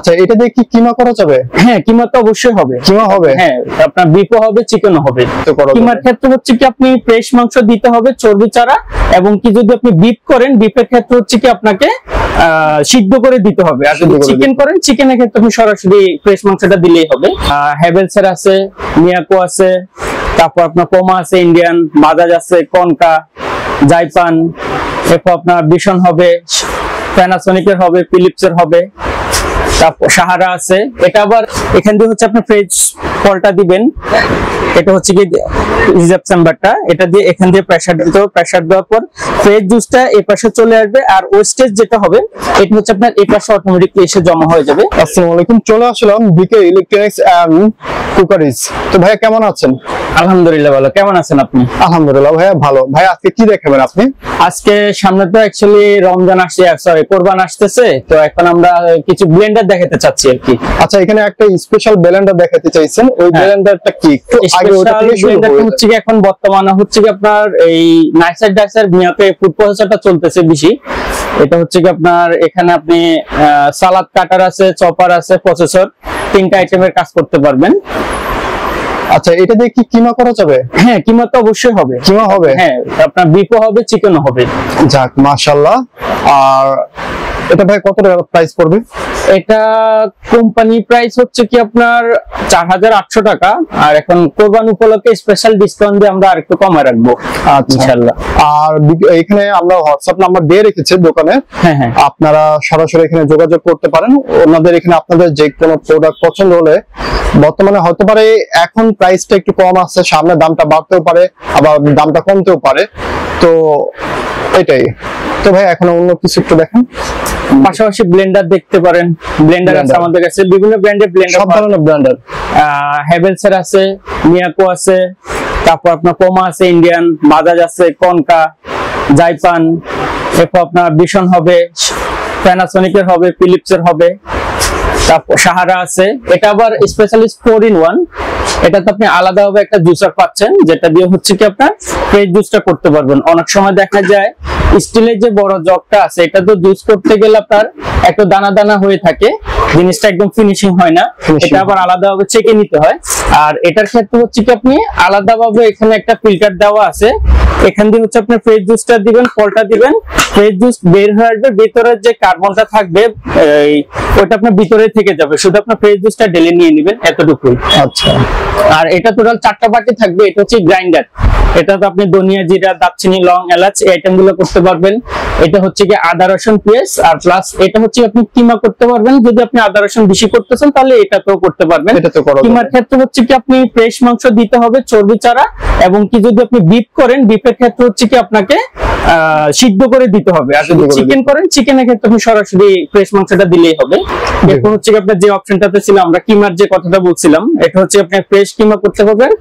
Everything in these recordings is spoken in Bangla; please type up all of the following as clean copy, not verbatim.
আচ্ছা, এটা দিয়ে কি কিমা করা যাবে? হ্যাঁ, কিমা তো অবশ্যই হবে। কিমা হবে? হ্যাঁ, আপনার বিফও হবে, চিকেনও হবে। কিমার ক্ষেত্রে হচ্ছে কি আপনি ফ্রেশ মাংস দিতে হবে চর্বি ছাড়া, এবং কি যদি আপনি বিফ করেন, বিফের ক্ষেত্রে হচ্ছে কি আপনাকে সিদ্ধ করে দিতে হবে। আর যদি চিকেন করেন, চিকেনের ক্ষেত্রে আপনি সরাসরি ফ্রেশ মাংসটা দিলেই হবে। হ্যাভেলসের আছে, মিয়াকো আছে, তারপর আপনার পোমা আছে, ইন্ডিয়ান বাজাজ আছে, কনকা, জাইপান, এরপর আপনার ভিশন হবে, প্যানাসোনিকের হবে, ফিলিপসের হবে, তারপর সাহারা আছে। এটা আবার এখান দিয়ে হচ্ছে আপনি ফ্রেশ ফলটা দিবেন, এটা হচ্ছে কি রিজার্ভ চেম্বারটা, এটা দিয়ে এখান দিয়ে প্রেসার দিতে হবে। প্রেসার দেওয়ার পর ফ্রেশ জুসটা এই পাশে চলে আসবে, আর ওয়েস্টেজ যেটা হবে এটা হচ্ছে আপনার এই পাশে অটোমেটিকলি এসে জমা হয়ে যাবে। আসসালামু আলাইকুম, চলে আসলাম বিকে ইলেকট্রনিক্স এন্ড কুকারিজ। তো ভাইয়া কেমন আছেন? আলহামদুলিল্লাহ ভালো, কেমন আছেন আপনি? আলহামদুলিল্লাহ ভাইয়া ভালো। ভাই আজকে কি দেখাবেন আপনি? আজকে সামনে তো অ্যাকচুয়ালি রমজান আসছে, সরি কোরবান আসতেছে, তো এখন আমরা কিছু ব্লেন্ডার দেখাতে চাচ্ছি আর কি। আচ্ছা, এখানে একটা স্পেশাল ব্লেন্ডার দেখাতে চাইছেন, ওই ব্লেন্ডারটা কি একটু আগে ওটা থেকে শুরু করুন। হচ্ছে কি এখন বর্তমানে হচ্ছে কি আপনার এই নাইসার ডাইসার মিয়াকে ফুড প্রসেসরটা চলতেছে বেশি। এটা হচ্ছে কি আপনার এখানে আপনি সালাদ কাটার আছে, চপার আছে, প্রসেসর, তিনটা আইটেমের কাজ করতে পারবেন। আচ্ছা, এটা দিয়ে কি কিমা করা যাবে? হ্যাঁ, কিমা তো অবশ্যই হবে। কিমা হবে? হ্যাঁ, আপনার বিফও হবে, চিকেনও হবে। যাক মাশাআল্লাহ। আর এটা ভাই কত টাকা প্রাইস পড়বে? এটা কোম্পানি প্রাইস হচ্ছে কি আপনার 4800 টাকা, আর এখন কোরবান উপলক্ষে স্পেশাল ডিসকাউন্ট দিয়ে আমরা আরেকটু কমায় রাখবো ইনশাআল্লাহ। আর এখানে আমরা হোয়াটসঅ্যাপ নাম্বার দিয়ে রেখেছি দোকানে, হ্যাঁ হ্যাঁ, আপনারা সরাসরি এখানে যোগাযোগ করতে পারেন। ওনাদের এখানে আপনাদের যে কোনো প্রোডাক্ট পছন্দ হলে, বর্তমানে হতে পারে এখন প্রাইসটা একটু কম আছে, সামনে দামটা বাড়তেও পারে, আবার দামটা কমতেও পারে, তো এটাই। তো ভাই এখন অন্য কিছু একটু দেখেন। পাশাপাশি ব্লেন্ডার দেখতে পারেন, ব্লেন্ডার আছে আমাদের কাছে বিভিন্ন ব্র্যান্ডের ব্লেন্ডার, সব ধরনের ব্লেন্ডার। হ্যাভেলসের আছে, মিয়াকো আছে, তারপর আপনার পোমা আছে, ইন্ডিয়ান বাজাজ আছে, কনকা, জাইপান, এরপর আপনার ভিশন হবে, প্যানাসোনিকের হবে, ফিলিপসের হবে, তারপর সাহারা আছে। এটা আবার স্পেশালিস্ট 4-in-1, এটাতে আপনি আলাদাভাবে একটা জুসার পাচ্ছেন, যেটা দিয়ে হচ্ছে কি আপনার ফ্রেশ জুসটা করতে পারবেন। অনেক সময় দেখা যায় স্টিলের যে বড় জগটা আছে, এটা তো জুস করতে গেলে আপনার একটু দানা দানা হয়ে থাকে, জিনিসটা একদম ফিনিশিং হয় না, এটা আবার আলাদাভাবে চেকে নিতে হয়। আর এটার ক্ষেত্রে হচ্ছে কি আপনি আলাদাভাবে এখানে একটা ফিল্টার দেওয়া আছে, এখান দিয়ে হচ্ছে আপনি ফ্রেশ জুসটা দিবেন, ফলটা দিবেন, ফ্রেশ জুস বের হয়ে আসবে, ভিতরের যে কার্বনটা থাকবে ওইটা আপনার ভিতরে থেকে যাবে, শুধু আপনার ফ্রেশ জুসটা ঢেলে নিয়ে নেবেন, এতটুকুই। আচ্ছা, আর এটা টোটাল 4টা বাটি থাকবে। এটা হচ্ছে গ্রাইন্ডার, এটা তো আপনি ধনিয়া, জিরা, দারচিনি, লং, এলাচ এই আইটেম গুলো করতে পারবেন। এটা হচ্ছে কি আদা, রসুন, পেঁয়াজ, আর প্লাস এটা হচ্ছে আপনি কিমা করতে পারবেন। যদি আপনি আদা রসুন বেশি করতেছেন তাহলে এটাতেও করতে পারবেন। কিমার ক্ষেত্রে হচ্ছে কি আপনি ফ্রেশ মাংস দিতে হবে চর্বি ছাড়া, এবং কি যদি আপনি বিফ করেন, বিফের ক্ষেত্রে হচ্ছে কি আপনাকে সিদ্ধ করে দিতে হবে। আর যদি চিকেন করেন, চিকেনের ক্ষেত্রে আপনি সরাসরি ফ্রেশ মাংসটা দিলেই হবে। এরপর হচ্ছে কি আপনার যে অপশনটাতে ছিল আমরা কিমার যে কথাটা বলছিলাম, এটা হচ্ছে আপনি ফ্রেশ কিমা করতে পারবেন।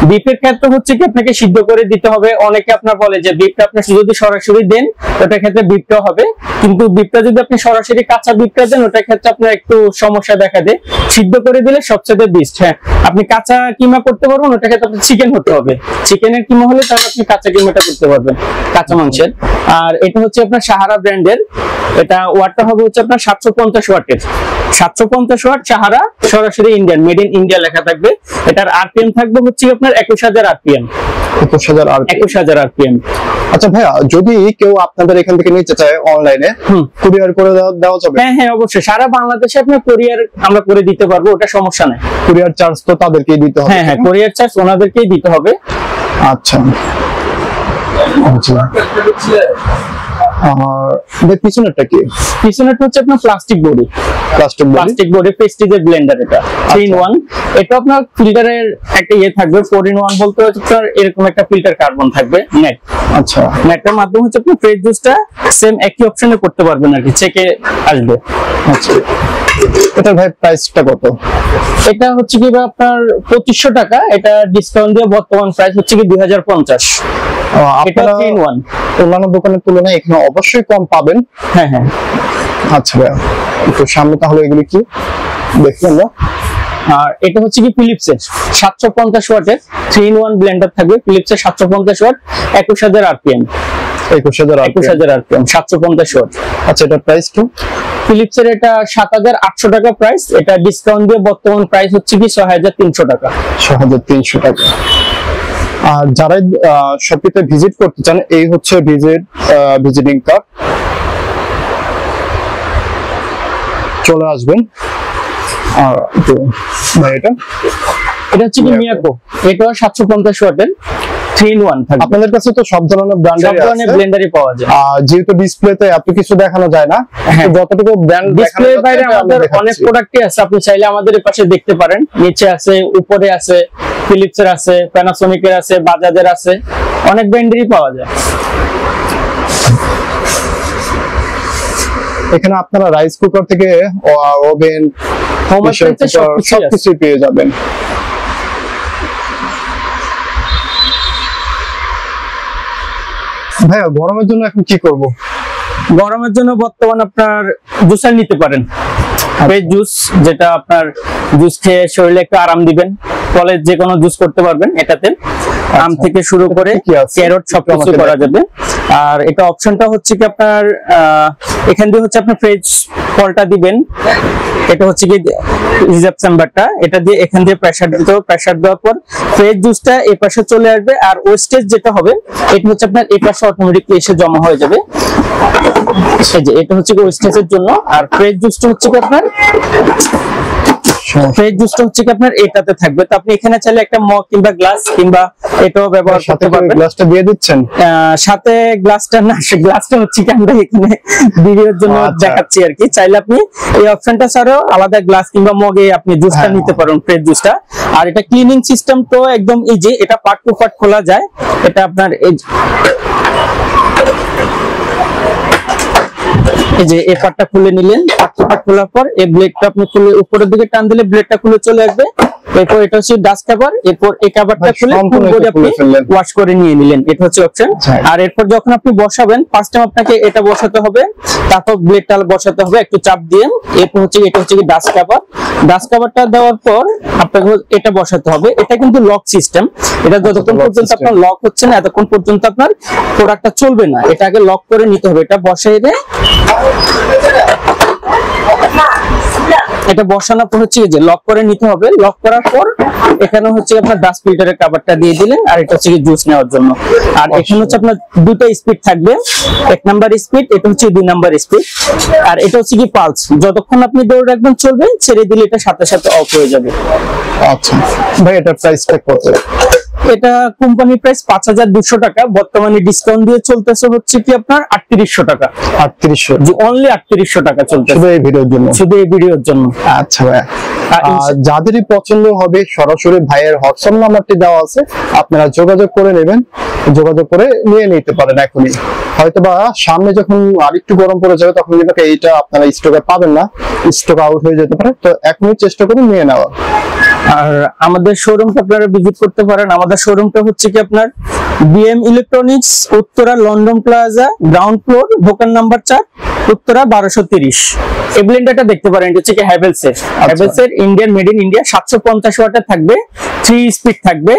বিফের ক্ষেত্রে হচ্ছে কি আপনাকে সিদ্ধ করে দিতে হবে। অনেকে আপনার বলে যে বিফটা আপনি যদি সরাসরি দেন ওটার ক্ষেত্রে বিফটাও হবে, কিন্তু বিফটা যদি আপনি সরাসরি কাঁচা বিফটা দেন ওটার ক্ষেত্রে আপনার একটু সমস্যা দেখা দেয়। সিদ্ধ করে দিলে সবচেয়ে বেস্ট। হ্যাঁ, আপনি কাঁচা কিমা করতে পারবেন, ওটার ক্ষেত্রে আপনার চিকেন হতে হবে। চিকেনের কিমা হলে তাহলে আপনি কাঁচা কিমাটা করতে পারবেন, কাঁচা মাংসের। আর এটা হচ্ছে আপনার সাহারা ব্র্যান্ডের, এটা ওয়াটটা হবে হচ্ছে আপনার 750 ওয়াটের, 750 ওয়াট সাহারা, সরাসরি ইন্ডিয়ান, মেড ইন ইন্ডিয়া লেখা থাকবে। এটার আরপিএম থাকবে হচ্ছে আপনার 21000 আরপিএম। 21000 আরপিএম। আচ্ছা ভাইয়া, যদি কেউ আপনাদের এখান থেকে নিতে চায় অনলাইনে, কুরিয়ার করে দেওয়া যাবে? হ্যাঁ হ্যাঁ, অবশ্যই সারা বাংলাদেশে আপনার কুরিয়ার আমরা করে দিতে পারবো, ওটা সমস্যা নাই। কুরিয়ার চার্জ তো তাদেরকেই দিতে হবে? হ্যাঁ হ্যাঁ, কুরিয়ার চার্জ ওনাদেরকেই দিতে হবে। আচ্ছা আর পিছনেরটা কি? পিছনেরটা হচ্ছে আপনার প্লাস্টিক বডি, প্লাস্টিক বডি প্রেস্টিজের ব্লেন্ডার। এটা 3-in-1। এটা আপনার ফিল্টারের একটা ইয়ে থাকবে, 4-in-1 বলতে হচ্ছে আপনার এরকম একটা ফিল্টার কার্বন থাকবে নেট। আচ্ছা, নেটের মাধ্যমে হচ্ছে আপনি ফ্রেশ জুসটা সেম একই অপশনে করতে পারবেন আর কি, চেকে আসবে। আচ্ছা, এটা ভাই প্রাইসটা কত? এটা হচ্ছে কি আপনার 2500 টাকা, এটা ডিসকাউন্ট দিয়ে বর্তমান প্রাইস হচ্ছে কি 2050। আপনারা অন্যান্য দোকানের তুলনায় এখানে অবশ্যই কম পাবেন। হ্যাঁ হ্যাঁ। আচ্ছা ভাইয়া, একটু সামনে তাহলে এগুলি কি দেখবেন না? আর এটা হচ্ছে কি ফিলিপসের 750 ওয়াটের 3-in-1 ব্লেন্ডার থাকবে, ফিলিপসের 750 ওয়াট, 21000 আরপিএম। 21000 RPM, 750 watt. আচ্ছা, এটা প্রাইস তো ফিলিপসের এটা ৭৮০০ টাকা প্রাইস, এটা ডিসকাউন্ট দিয়ে বর্তমান প্রাইস হচ্ছে কি ৬৩০০ টাকা। ৬৩০০ টাকা। আর যারা শপিতে ভিজিট করতে চান, এই হচ্ছে ভিজিটিং কার্ড, চলে আসবেন। আর এটা হচ্ছে কি মিয়াকো, এটা ৭৫০ ওয়াটের 3-in-1 থাকবে। আপনাদের কাছে তো সব ধরনের ব্লেন্ডারই পাওয়া যায়, যেহেতু ডিসপ্লেতে এত কিছু দেখানো যায় না, যতটুকু ব্র্যান্ড ডিসপ্লের বাইরে আমাদের অনেক প্রোডাক্টই আছে, আপনি চাইলে আমাদের এই পাশে দেখতে পারেন। নিচে আছে, উপরে আছে, ফিলিপসের আছে, প্যানাসোনিকের আছে, বাজাজের আছে, অনেক ব্র্যান্ডেরই পাওয়া যায়। এখানে আপনারা রাইস কুকার থেকে ওভেন, হোম অ্যাপ্লায়েন্সেস সবকিছু পেয়ে যাবেন। ভাইয়া গরমের জন্য এখন কি করব? গরমের জন্য বর্তমান আপনার জুসার নিতে পারেন, ফ্রেশ জুস, যেটা আপনার জুস খেয়ে শরীরে একটু আরাম দিবেন। ফলের যে কোনো জুস করতে পারবেন এটাতে, আম থেকে শুরু করে ক্যারট সবকিছু করা যাবে। আর এটা অপশনটা হচ্ছে কি আপনার এখান দিয়ে হচ্ছে আপনি ফ্রেশ ফলটা দিবেন, এটা হচ্ছে কি রিজার্ভ চেম্বারটা, এটা দিয়ে এখান দিয়ে প্রেসার দিতে হবে। প্রেসার দেওয়ার পর ফ্রেশ জুসটা এই পাশে চলে আসবে, আর ওয়েস্টেজ যেটা হবে এটা হচ্ছে আপনার এই পাশে অটোমেটিকলি এসে জমা হয়ে যাবে। এই যে এটা হচ্ছে কি ওয়েস্টেজের জন্য, আর ফ্রেশ জুসটা হচ্ছে কি আপনার ফ্রেশ জুসটা হচ্ছে কি আপনার এটাতে থাকবে। তো আপনি এখানে চাইলে একটা মগ কিংবা গ্লাস কিংবা এটাও ব্যবহার করতে পারবেন। গ্লাসটা দিয়ে দিচ্ছেন সাথে? গ্লাসটা না, গ্লাসটা হচ্ছে কি আমরা এখানে ভিডিওর জন্য দেখাচ্ছি আর কি। চাইলে আপনি এই অপশনটা ছাড়াও আলাদা গ্লাস কিংবা মগে আপনি জুসটা নিতে পারেন, ফ্রেশ জুসটা। আর এটা ক্লিনিং সিস্টেম তো একদম ইজি, এটা পার্ট টু পার্ট খোলা যায়। এটা আপনার এই যে এই পার্টটা খুলে নিলেন, পার্ট খোলার পর এই ব্লেডটা আপনি খুলে উপরের দিকে টান দিলে ব্লেডটা খুলে চলে আসবে। এরপর এটা হচ্ছে ডাস্ট কভার, এরপর এই কভারটা খুলে পুরোপুরি আপনি ওয়াশ করে নিয়ে নিলেন, এটা হচ্ছে অপশন। আর এরপর যখন আপনি বসাবেন, ফার্স্ট টাইম আপনাকে এটা বসাতে হবে, তারপর ব্লেডটা বসাতে হবে একটু চাপ দিয়ে। এরপর হচ্ছে এটা হচ্ছে কি ডাস্ট কভার, ডাস্ট কভারটা দেওয়ার পর আপনাকে এটা বসাতে হবে। এটা কিন্তু লক সিস্টেম, এটা যতক্ষণ পর্যন্ত আপনার লক হচ্ছে না এতক্ষণ পর্যন্ত আপনার প্রোডাক্টটা চলবে না। এটা আগে লক করে নিতে হবে, এটা বসাই দিয়ে এটা বসানোর পর হচ্ছে যে লক করে নিতে হবে। লক করার পর এখানে হচ্ছে আপনার ডাস্ট ফিল্টারের কভারটা দিয়ে দিলেন, আর এটা হচ্ছে জুস নেওয়ার জন্য। আর এখানে হচ্ছে আপনার দুটো স্পিড থাকবে, 1 নাম্বার স্পিড, এটা হচ্ছে 2 নাম্বার স্পিড। আর এটা হচ্ছে কি পালস, যতক্ষণ আপনি দৌড় রাখবেন চলবে, ছেড়ে দিলে এটা সাথে সাথে অফ হয়ে যাবে। আচ্ছা ভাই, এটা প্রাইসটা কত? এটা কোম্পানি প্রাইস ৫২০০ টাকা, বর্তমানে ডিসকাউন্ট দিয়ে চলতেছে হচ্ছে কি আপনার ৩৮০০ টাকা। ৩৮০০? জি, অনলি ৩৮০০ টাকা চলতেছে শুধু এই ভিডিওর জন্য, শুধু এই ভিডিওর জন্য। আচ্ছা ভাই, যাদেরই পছন্দ হবে সরাসরি ভাইয়ের হোয়াটসঅ্যাপ নাম্বারটি দেওয়া আছে, আপনারা যোগাযোগ করে নেবেন, যোগাযোগ করে নিয়ে নিতে পারেন এখনই। হয়তোবা সামনে যখন আরেকটু গরম পড়ে যাবে তখন কিন্তু এইটা আপনারা স্টকে পাবেন না, স্টক আউট হয়ে যেতে পারে, তো এখনই চেষ্টা করুন নিয়ে নেওয়া। আর আমাদের শোরুমটা আপনারা ভিজিট করতে পারেন। আমাদের শোরুমটা হচ্ছে কি আপনার BM electronics, Uttara London plaza, ground floor, দোকান নাম্বার 4, উত্তরা 1230। এই ব্লেন্ডারটা দেখতে পারেন, এটা হচ্ছে কি হ্যাভেলসের, হ্যাভেলসের ইন্ডিয়ান, মেড ইন ইন্ডিয়া। 750 ওয়াটের থাকবে, 3 স্পিড থাকবে,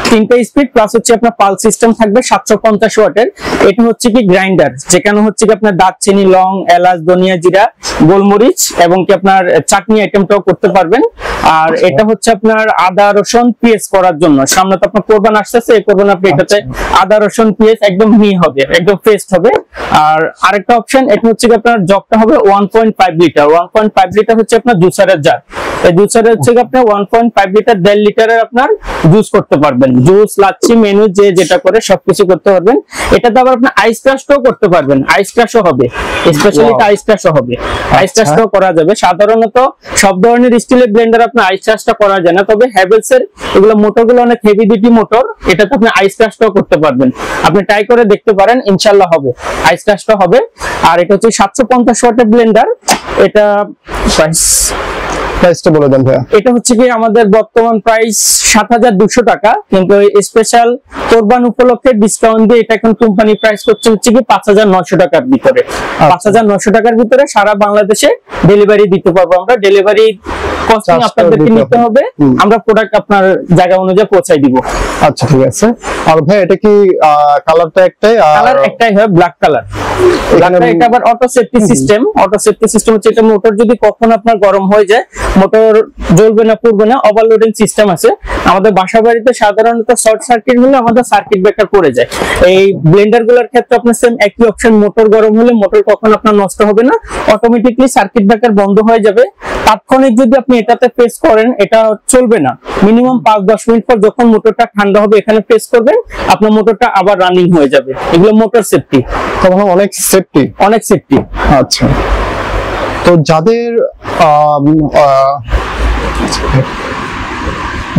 3টা স্পিড প্লাস হচ্ছে আপনার পাল সিস্টেম থাকবে 750 ওয়াটের। এটা হচ্ছে কি গ্রাইন্ডার, যেখানে হচ্ছে কি আপনার দারচিনি, লং, এলাচ, ধনিয়া, জিরা, গোলমরিচ এবং কি আপনার চাটনি আইটেমটাও করতে পারবেন। আর এটা হচ্ছে আপনার আদা রসুন পেস্ট করার জন্য, সামনে তো আপনার কোরবান আসতেছে, এই কোরবান আপনি এটাতে আদা রসুন পেস্ট একদম মিহি হবে, একদম পেস্ট হবে। আর আরেকটা অপশন, এটা হচ্ছে কি আপনার জগটা হবে 1.5 লিটার। 1.5 লিটার হচ্ছে আপনার জুসারের জার। এই জুসারের হচ্ছে কি আপনার 1.5 লিটার, 1.5 লিটারের আপনার জুস করতে পারবেন, জুস, লাচ্ছি, মেনু যে যেটা করে সবকিছু করতে পারবেন। এটাতে আবার আপনি আইস ক্রাশটাও করতে পারবেন, আইস ক্রাশও হবে, স্পেশালি এটা আইস ক্রাশও হবে, আইস ক্রাশটাও করা যাবে। সাধারণত সব ধরনের স্টিলের ব্লেন্ডার আপনি আইস ক্রাশটা করা যায় না, তবে হ্যাভেলসের এগুলো মোটরগুলো অনেক হেভি ডিউটি মোটর, এটাতে আপনি আইস ক্রাশটাও করতে পারবেন। আপনি ট্রাই করে দেখতে পারেন, ইনশাআল্লাহ হবে, আইস ক্রাশটা হবে। আর এটা হচ্ছে 750 ওয়াটের ব্লেন্ডার, এটা প্রাইসটা বলে দেন ভাইয়া। এটা হচ্ছে কি আমাদের বর্তমান প্রাইস ৭২০০ টাকা, কিন্তু স্পেশাল কোরবান উপলক্ষে ডিসকাউন্ট দিয়ে এটা এখন কোম্পানি প্রাইস করছে হচ্ছে কি ৫৯০০ টাকার ভিতরে। ৫৯০০ টাকার ভিতরে সারা বাংলাদেশে ডেলিভারি দিতে পারবো আমরা। ডেলিভারি কস্টিং আপনাদেরকে নিতে হবে, আমরা প্রোডাক্ট আপনার জায়গা অনুযায়ী পৌঁছাই দিব। আচ্ছা ঠিক আছে। আর ভাই এটা কি কালারটা একটাই? কালার একটাই হয়, ব্ল্যাক কালার। এটা আবার auto safety system. Auto safety system হচ্ছে এটা মোটর যদি কখন আপনার গরম হয়ে যায়, মোটর জ্বলবে না পুড়বে না, ওভারলোডিং সিস্টেম আছে। আমাদের বাসা বাড়িতে সাধারণত শর্ট সার্কিট হলে আমাদের সার্কিট ব্রেকার পড়ে যায়। এই ব্লেন্ডার গুলোর ক্ষেত্রে আপনার সেম একই অপশন, মোটর গরম হলে মোটর কখন আপনার নষ্ট হবে না, অটোমেটিকলি সার্কিট ব্রেকার বন্ধ হয়ে যাবে। তাৎক্ষণিক যদি আপনি এটাতে প্রেস করেন এটা চলবে না, মিনিমাম 5-10 মিনিট পর যখন মোটরটা ঠান্ডা হবে এখানে প্রেস করবেন, আপনার মোটরটা আবার রানিং হয়ে যাবে। এগুলো মোটর সেফটি, তখন অনেক সেফটি। অনেক সেফটি। আচ্ছা, তো যাদের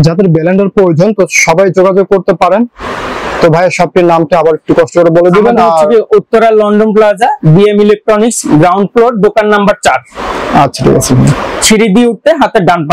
যাদের ব্লেন্ডার প্রয়োজন তো সবাই যোগাযোগ করতে পারেন। তো ভাই শপটির নামটা আবার একটু কষ্ট করে বলে দিবেন। Uttara London plaza, BM electronics, ground floor, দোকান নাম্বার 4। আচ্ছা ঠিক আছে। সিঁড়ি দিয়ে উঠতে হাতের ডান পাশে।